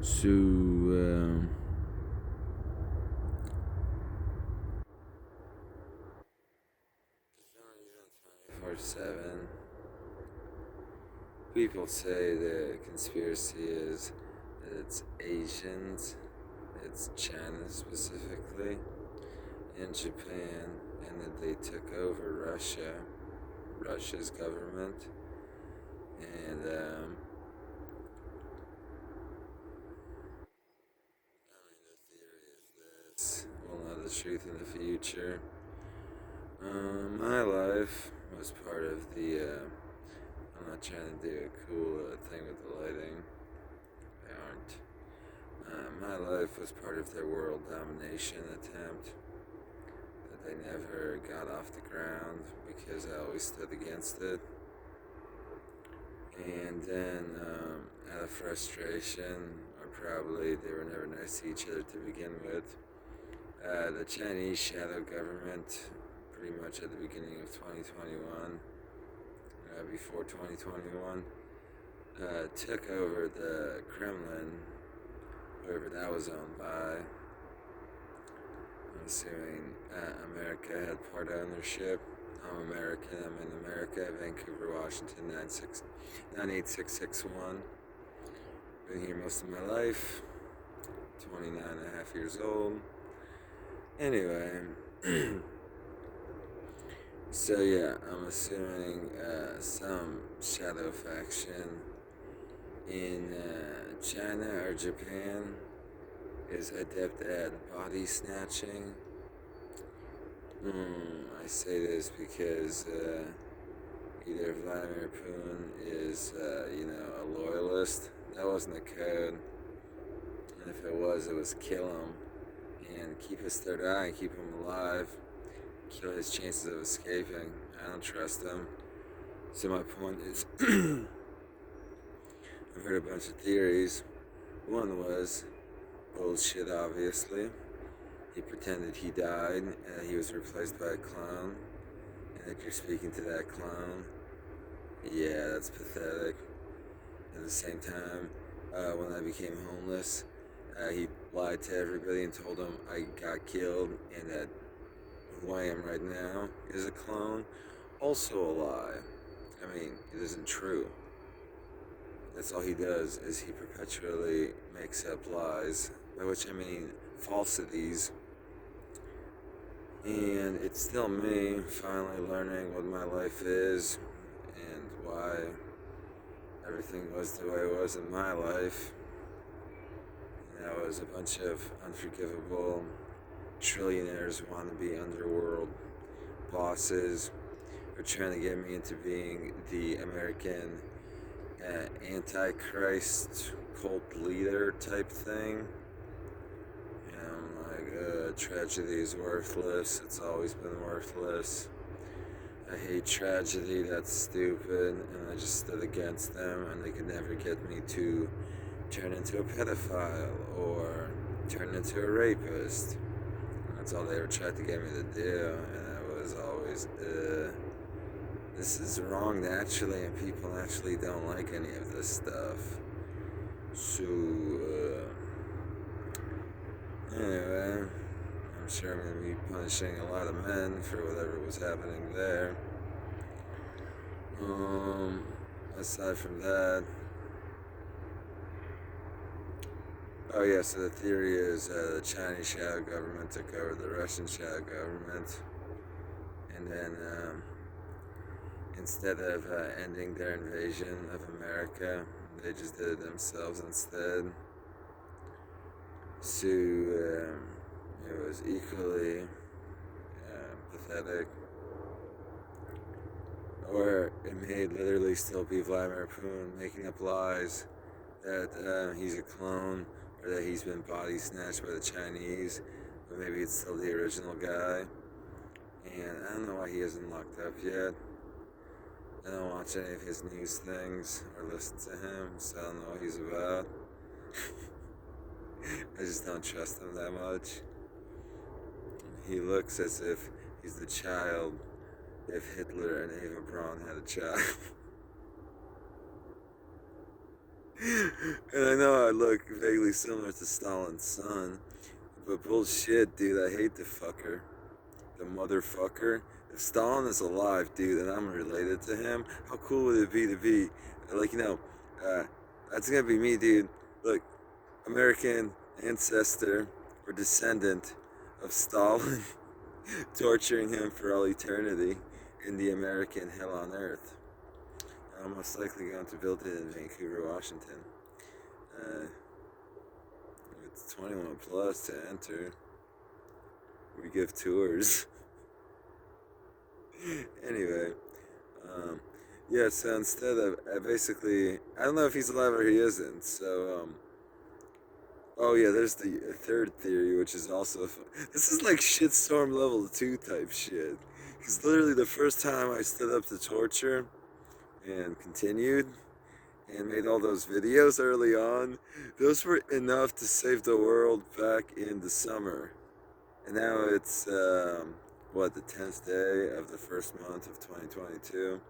So, 24/7. People say the conspiracy is that it's Asians, it's China specifically, and Japan, and that they took over Russia's government, and the theory is this: we'll know the truth in the future. My life was part of the. I'm not trying to do a cool thing with the lighting. They aren't. My life was part of their world domination attempt that they never got off the ground because I always stood against it. And then, out of frustration, or probably they were never nice to each other to begin with, the Chinese shadow government, pretty much at the beginning of 2021, before 2021, took over the Kremlin, whoever that was owned by. I'm assuming America had part ownership. I'm American. I'm in America, Vancouver, Washington, 98661. Been here most of my life. 29 and a half years old. Anyway, so yeah, I'm assuming some shadow faction in China or Japan is adept at body snatching. I say this because either Vladimir Putin is, a loyalist. That wasn't the code. And if it was kill him and keep his third eye and keep him alive. Kill his chances of escaping. I don't trust him. So my point is, I've heard a bunch of theories. One was bullshit, obviously. He pretended he died and he was replaced by a clone. And if you're speaking to that clone, yeah, that's pathetic. At the same time, when I became homeless, he lied to everybody and told them I got killed and that who I am right now is a clone. Also a lie. I mean, it isn't true. That's all he does is he perpetually makes up lies, by which I mean falsities. And it's still me finally learning what my life is and why everything was the way it was in my life. And that was a bunch of unforgivable trillionaires wannabe underworld bosses are trying to get me into being the American antichrist cult leader type thing. And I'm like, tragedy is worthless. It's always been worthless. I hate tragedy. That's stupid. And I just stood against them, and they could never get me to turn into a pedophile or turn into a rapist. That's all they ever tried to get me to do, and I was always, this is wrong naturally, and people actually don't like any of this stuff. So, anyway, I'm sure I'm going to be punishing a lot of men for whatever was happening there. Aside from that, oh yeah, so the theory is the Chinese shadow government took over the Russian shadow government, and then instead of ending their invasion of America, they just did it themselves instead. So it was equally pathetic. Or it may literally still be Vladimir Putin making up lies that he's a clone or that he's been body snatched by the Chinese, but maybe it's still the original guy. And I don't know why he isn't locked up yet. I don't watch any of his news things or listen to him, so I don't know what he's about. I just don't trust him that much. He looks as if he's the child if Hitler and Eva Braun had a child. And I know I look vaguely similar to Stalin's son, but bullshit, dude. I hate the fucker. The motherfucker. If Stalin is alive, dude, and I'm related to him, how cool would it be to be, like, uh, that's gonna be me, dude. Look, American ancestor or descendant of Stalin, torturing him for all eternity in the American hell on earth. I'm most likely going to build it in Vancouver, Washington. Uh, it's 21 plus to enter. We give tours. Anyway, um, yeah. So instead of, I don't know if he's alive or he isn't. So, oh yeah, there's the third theory, which is also this is like shitstorm level 2 type shit. Because literally the first time I stood up to torture and continued and made all those videos early on, those were enough to save the world back in the summer. And now it's, what, the 10th day of the first month of 2022.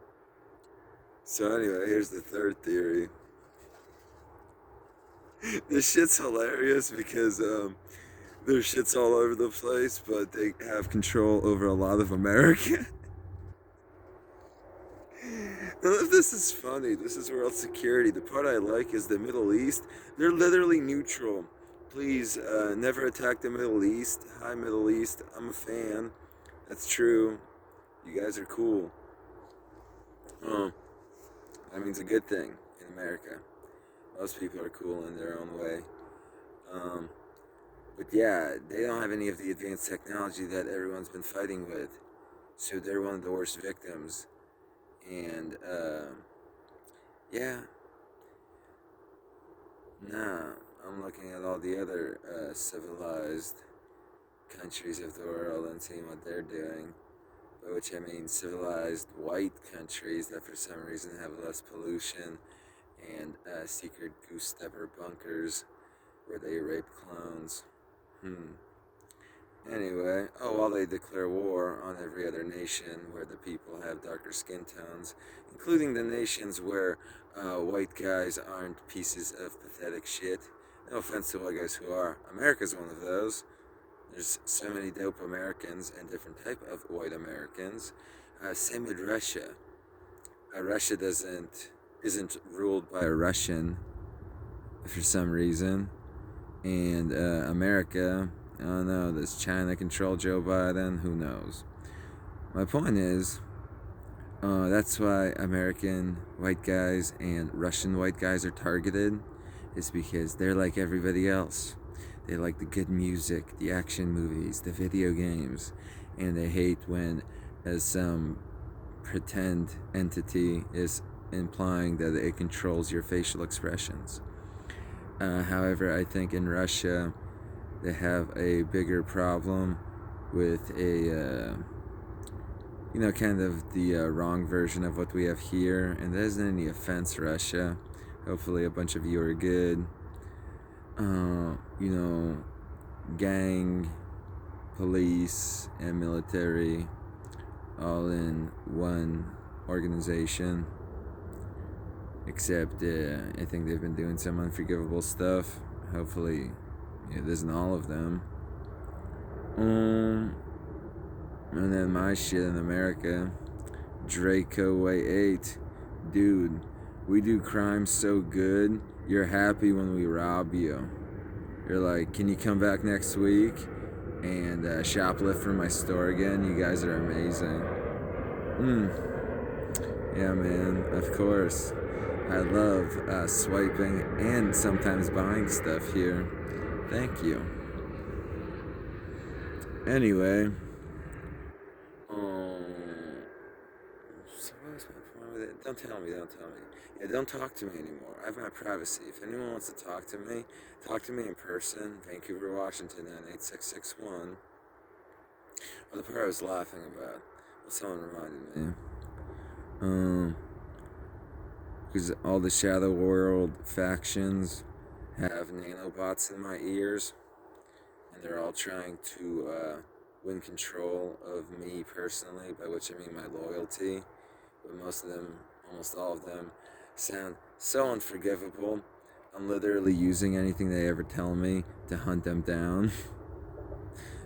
So, anyway, here's the third theory. This shit's hilarious because, there's shit's all over the place, but they have control over a lot of America. None of this is funny. This is world security. The part I like is the Middle East. They're literally neutral. Please, never attack the Middle East. Hi, Middle East. I'm a fan. That's true. You guys are cool. That means a good thing in America. Most people are cool in their own way. Um, but yeah, they don't have any of the advanced technology that everyone's been fighting with. So they're one of the worst victims. And, yeah, nah, I'm looking at all the other civilized countries of the world and seeing what they're doing. By which I mean civilized white countries that for some reason have less pollution and secret goose stepper bunkers where they rape clones. Anyway, while they declare war on every other nation where the people have darker skin tones, including the nations where white guys aren't pieces of pathetic shit. No offense to white guys who are. America's one of those. There's so many dope Americans and different type of white Americans. Same with Russia. Russia isn't ruled by a Russian for some reason, and America. I don't know. Does China control Joe Biden? Who knows? My point is, that's why American white guys and Russian white guys are targeted. Is because they're like everybody else. They like the good music, the action movies, the video games, and they hate when some pretend entity is implying that it controls your facial expressions. However, I think in Russia they have a bigger problem with a, kind of the wrong version of what we have here. And there isn't any offense, Russia. Hopefully, a bunch of you are good. Gang, police, and military all in one organization. Except, I think they've been doing some unforgivable stuff. Hopefully, it isn't all of them. And then my shit in America, Draco Way 8. Dude, we do crime so good, you're happy when we rob you. You're like, can you come back next week and shoplift from my store again? You guys are amazing. Yeah, man, of course. I love swiping and sometimes buying stuff here. Thank you. Anyway. So what was my point with it? Don't tell me. Yeah, don't talk to me anymore. I have my privacy. If anyone wants to talk to me in person. Vancouver, Washington, 98661. Well, the part I was laughing about. Well, someone reminded me. Because all the Shadow World factions have nanobots in my ears. And they're all trying to win control of me personally, by which I mean my loyalty. But most of them, almost all of them, sound so unforgivable. I'm literally using anything they ever tell me to hunt them down.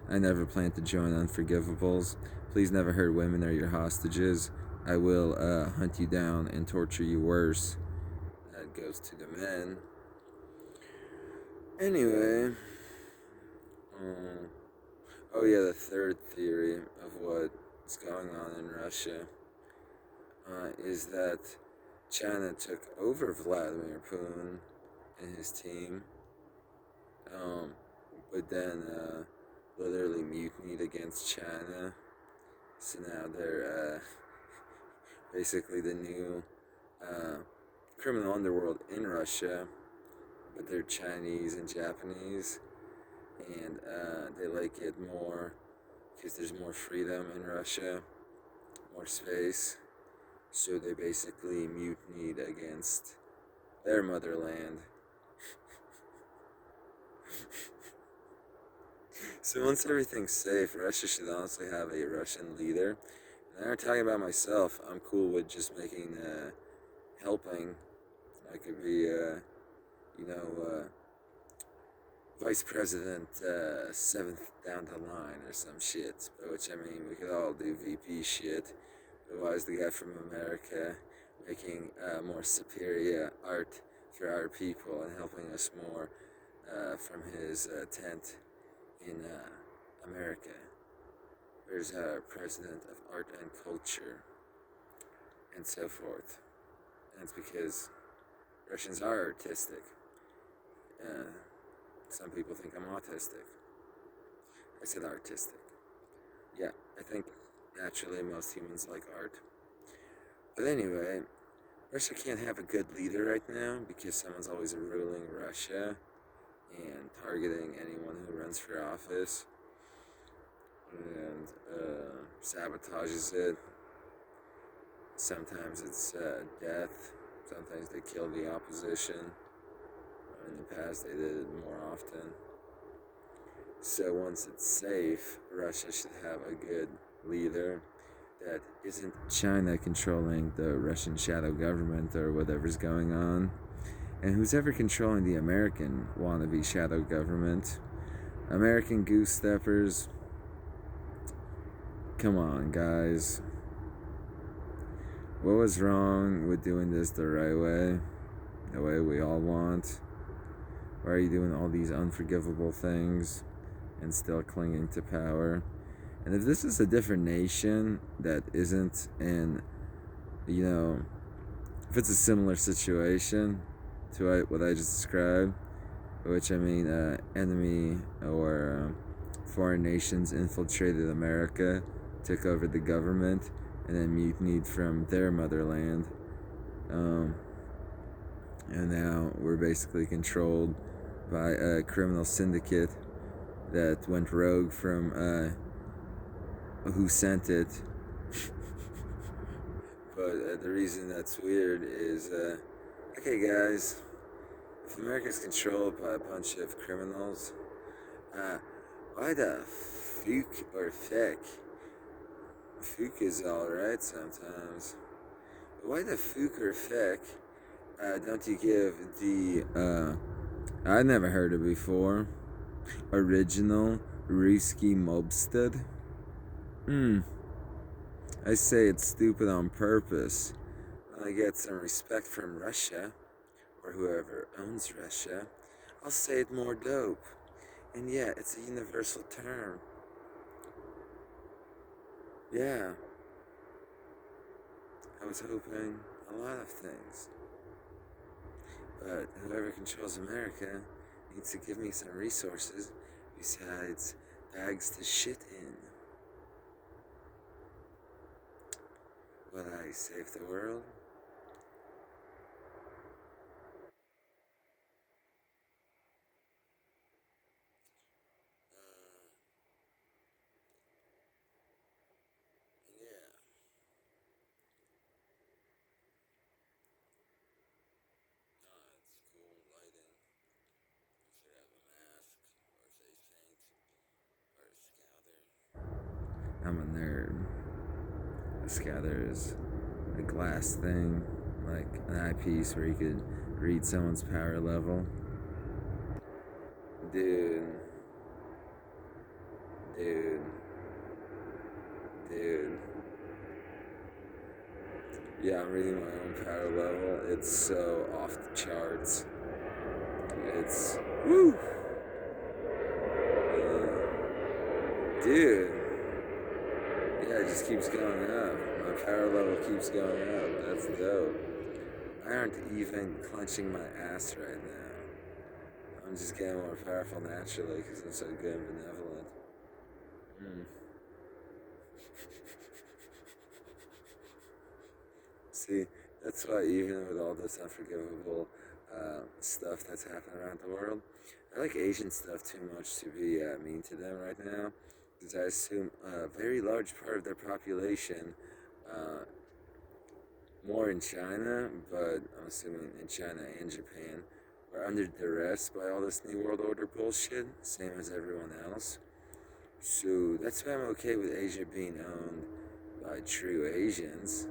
I never plan to join Unforgivables. Please never hurt women or your hostages. I will hunt you down and torture you worse. That goes to the men. Anyway. Oh yeah, the third theory of what's going on in Russia is that China took over Vladimir Putin and his team, but then literally mutinied against China. So now they're basically the new criminal underworld in Russia, but they're Chinese and Japanese, and they like it more because there's more freedom in Russia, more space. So they basically mutinied against their motherland. So once everything's safe, Russia should honestly have a Russian leader. And I'm talking about myself. I'm cool with just making, helping. I could be, vice president, seventh down the line or some shit. By which I mean we could all do VP shit. Otherwise, the guy from America making more superior art for our people and helping us more from his tent in America. There's our president of art and culture and so forth. And it's because Russians are artistic. Some people think I'm autistic. I said artistic. Yeah, I think naturally most humans like art. But anyway, Russia can't have a good leader right now because someone's always ruling Russia and targeting anyone who runs for office and sabotages it. Sometimes it's death. Sometimes they kill the opposition. In the past, they did it more often. So once it's safe, Russia should have a good leader that isn't China controlling the Russian shadow government or whatever's going on. And who's ever controlling the American wannabe shadow government? American goose steppers. Come on, guys. What was wrong with doing this the right way? The way we all want? Why are you doing all these unforgivable things and still clinging to power? And if this is a different nation that isn't in, if it's a similar situation to what I just described, which I mean, enemy or foreign nations infiltrated America, took over the government, and then mutinied from their motherland. And now we're basically controlled by a criminal syndicate that went rogue from who sent it. But the reason that's weird is, okay guys, if America's controlled by a bunch of criminals, why the fuck or feck? Fuck is alright sometimes. But why the fuck or feck don't you give the, I never heard it before, original Ruski Mobstead? I say it's stupid on purpose. When I get some respect from Russia, or whoever owns Russia, I'll say it more dope. And yeah, it's a universal term. Yeah. I was hoping a lot of things. But whoever controls America needs to give me some resources besides bags to shit in. Will I save the world? Yeah. No, it's cool lighting. You should have a mask or face paint or a scouter. I'm a nerd. A scouter is a glass thing, like an eyepiece where you could read someone's power level. Dude. Dude. Dude. Yeah, I'm reading my own power level. It's so off the charts. It's woo. Dude. Yeah, it just keeps going up. My power level keeps going up. That's dope. I aren't even clenching my ass right now. I'm just getting more powerful naturally because I'm so good and benevolent. See, that's why even with all this unforgivable stuff that's happening around the world, I like Asian stuff too much to be mean to them right now. Because I assume a very large part of their population, uh, more in China, but I'm assuming in China and Japan, are under duress by all this New World Order bullshit, same as everyone else. So that's why I'm okay with Asia being owned by true Asians,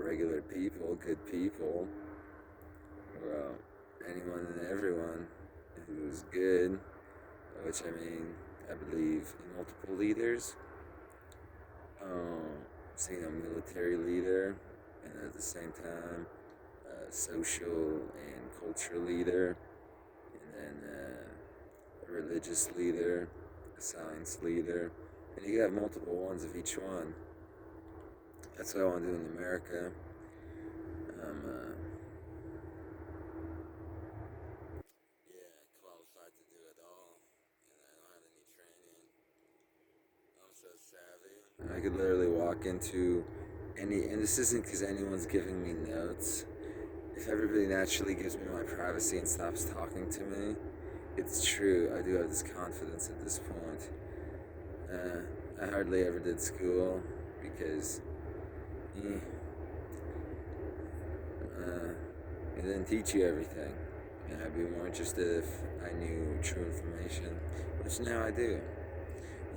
regular people, good people, well, anyone and everyone who's good, which I mean, I believe in multiple leaders, seeing a military leader, and at the same time, a social and cultural leader, and then a religious leader, a science leader, and you got multiple ones of each one. That's what I want to do in America. Qualified to do it all, and I don't have any training. I'm so savvy. I could literally walk into and this isn't because anyone's giving me notes. If everybody naturally gives me my privacy and stops talking to me, it's true. I do have this confidence at this point. I hardly ever did school because it didn't teach you everything. And I'd be more interested if I knew true information, which now I do.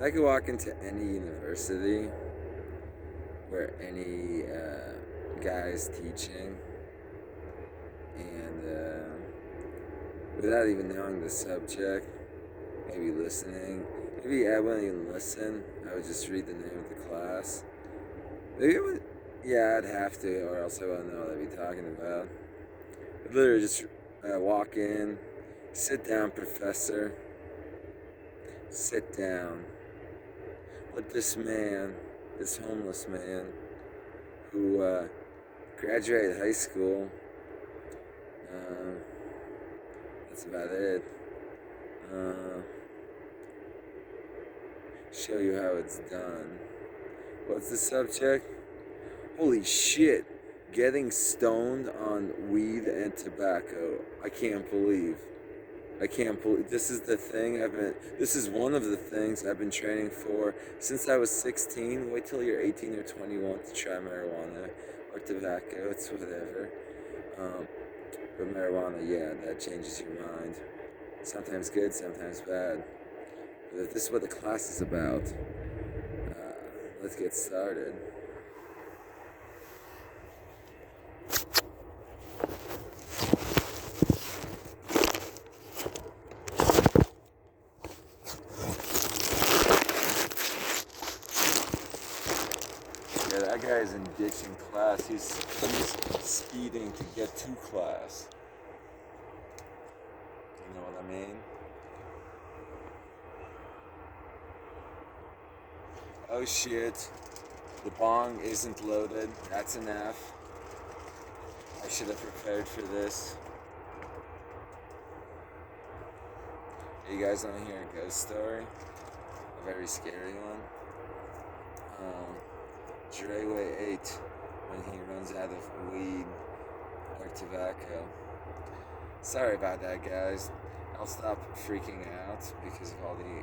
I could walk into any university where any guy's teaching, and without even knowing the subject, maybe listening, maybe I wouldn't even listen. I would just read the name of the class. Maybe it would, yeah, I'd have to, or else I wouldn't know what I'd be talking about. I'd literally just walk in, sit down, professor, sit down. Let this man, this homeless man, who graduated high school, that's about it, show you how it's done. What's the subject? Holy shit, getting stoned on weed and tobacco. I can't believe this is the thing this is one of the things I've been training for since I was 16. Wait till you're 18 or 21 to try marijuana or tobacco, it's whatever. But marijuana, yeah, that changes your mind. Sometimes good, sometimes bad. But if this is what the class is about, let's get started. That guy isn't ditching class, he's speeding to get to class. You know what I mean? Oh shit, the bong isn't loaded, that's enough. I should have prepared for this. You guys want to hear a ghost story? A very scary one. Dreyway 8, when he runs out of weed or tobacco. Sorry about that, guys. I'll stop freaking out because of all the,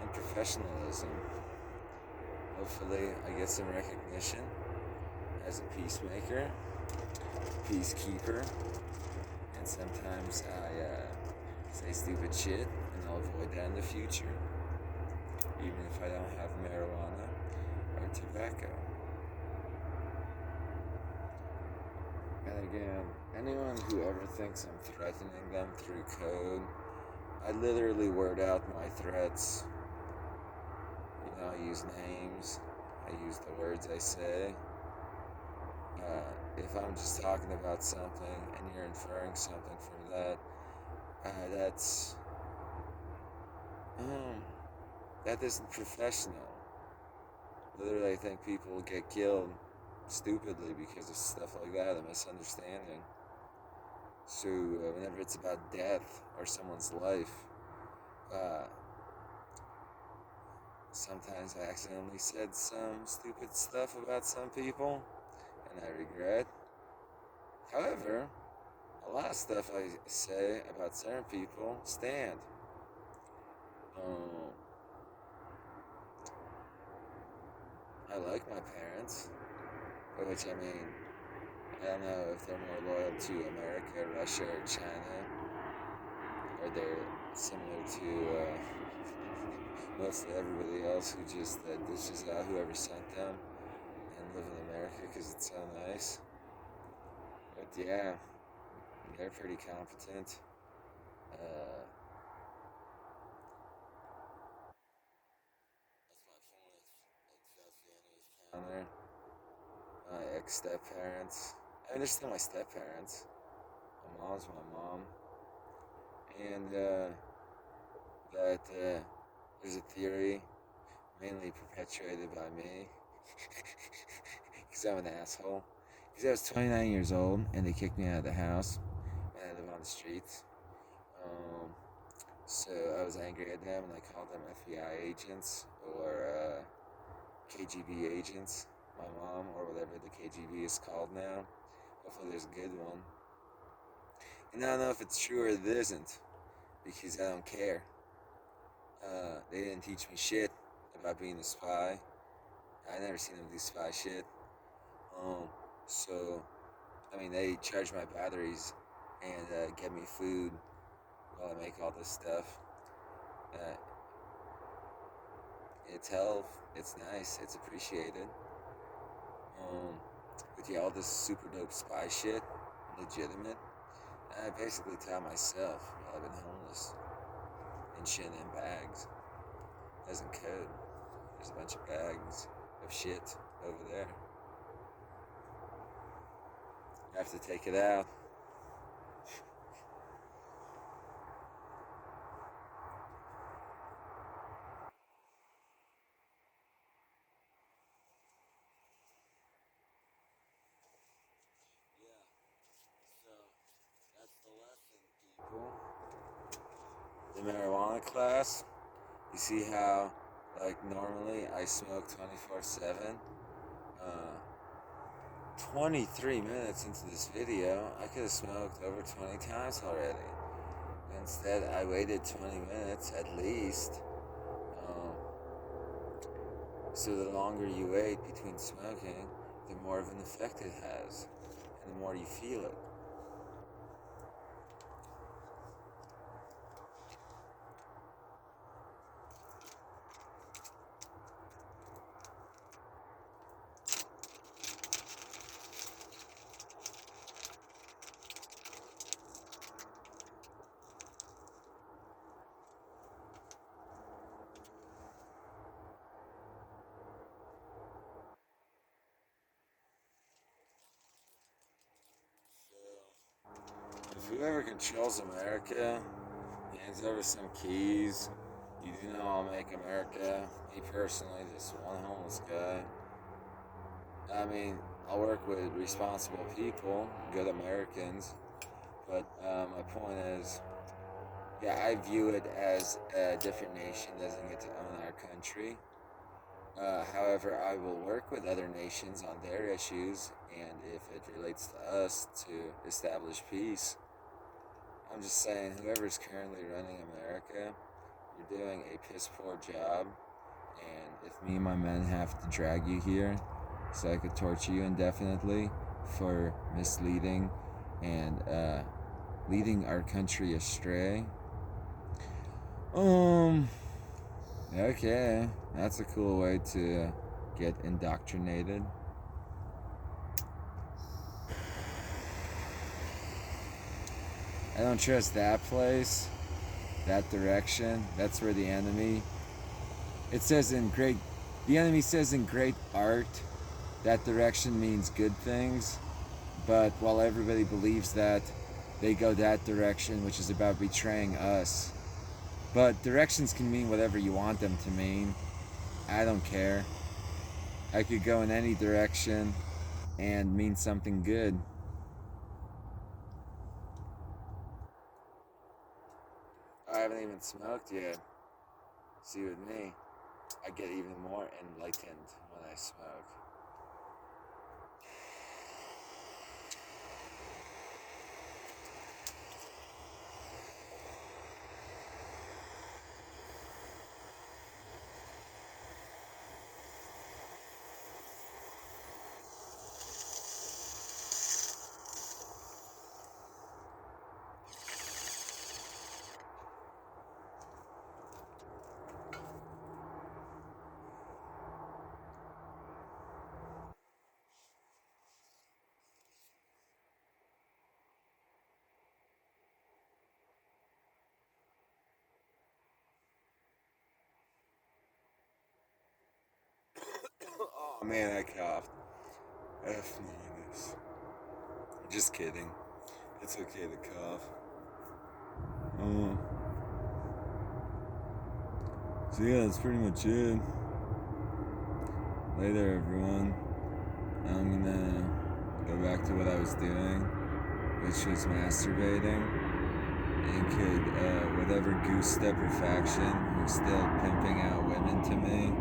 unprofessionalism. Hopefully, I get some recognition as a peacemaker, peacekeeper, and sometimes I say stupid shit, and I'll avoid that in the future. Even if I don't have marijuana or tobacco. And again, anyone who ever thinks I'm threatening them through code, I literally word out my threats. I use names, I use the words I say. If I'm just talking about something and you're inferring something from that, that's that isn't professional. Literally, I think people get killed stupidly because of stuff like that, a misunderstanding. So whenever it's about death or someone's life, uh, sometimes I accidentally said some stupid stuff about some people, and I regret. However, a lot of stuff I say about certain people stand. Um, I like my parents, by which I mean, I don't know if they're more loyal to America, Russia, or China, or they're similar to mostly everybody else who just dishes out whoever sent them and live in America because it's so nice. But yeah, they're pretty competent. Uh, that's my phone. It's counter. My ex step parents. I mean, they're still my step parents. My mom's my mom. And that there's a theory, mainly perpetuated by me, because I'm an asshole. Because I was 29 years old and they kicked me out of the house and I live on the streets. Um, so I was angry at them and I called them FBI agents or KGB agents. My mom, or whatever the KGB is called now. Hopefully there's a good one. And I don't know if it's true or it isn't, because I don't care. They didn't teach me shit about being a spy. I never seen them do spy shit. Um, so, I mean, they charge my batteries and get me food while I make all this stuff. Uh, it's health. It's nice. It's appreciated. Um, but yeah, all this super dope spy shit, legitimate. I basically taught myself while I've been homeless and shit in bags. Doesn't code. There's a bunch of bags of shit over there. I have to take it out. Yeah, so that's the lesson, people. The marijuana class, you see how, like, normally I smoke 24/7? Uh, 23 minutes into this video, I could have smoked over 20 times already. Instead, I waited 20 minutes at least. Um, so the longer you wait between smoking, the more of an effect it has, and the more you feel it. If whoever controls America hands over some keys, you do know I'll make America, me personally, just one homeless guy. I mean, I'll work with responsible people, good Americans, but my point is, yeah, I view it as a different nation doesn't get to own our country. However, I will work with other nations on their issues, and if it relates to us to establish peace, I'm just saying, whoever's currently running America, you're doing a piss poor job. And if me and my men have to drag you here so I could torture you indefinitely for misleading and leading our country astray, okay, that's a cool way to get indoctrinated. I don't trust that place, that direction. That's where the enemy. It says in great. The enemy says in great art, that direction means good things. But while everybody believes that, they go that direction, which is about betraying us. But directions can mean whatever you want them to mean. I don't care. I could go in any direction and mean something good. I haven't even smoked yet. See, with me, I get even more enlightened when I smoke. Oh man, I coughed. F minus. Just kidding. It's okay to cough. Oh. So yeah, that's pretty much it. Later, everyone. I'm gonna go back to what I was doing, which was masturbating, and could whatever goose stepper faction who's still pimping out women to me,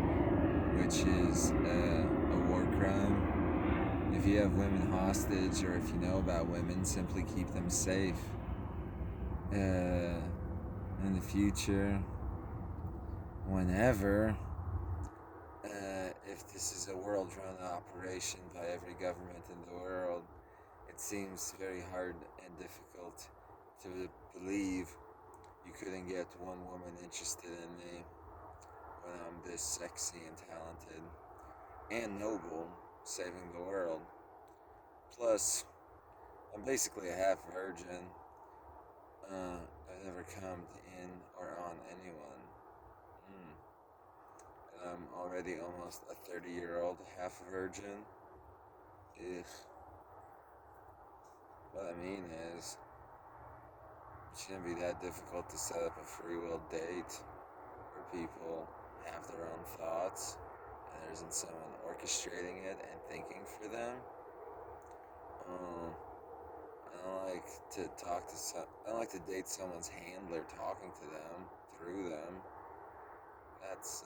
which is a war crime. If you have women hostage, or if you know about women, simply keep them safe. In the future, whenever, if this is a world-run operation by every government in the world, it seems very hard and difficult to believe you couldn't get one woman interested in me when I'm this sexy and talented and noble, saving the world. Plus, I'm basically a half virgin. I've never come in or on anyone. And I'm already almost a 30-year-old half virgin. Ugh. What I mean is, it shouldn't be that difficult to set up a free will date where people have their own thoughts and there isn't someone orchestrating it and thinking for them. I don't like to I don't like to date someone's handler talking to them through them. That's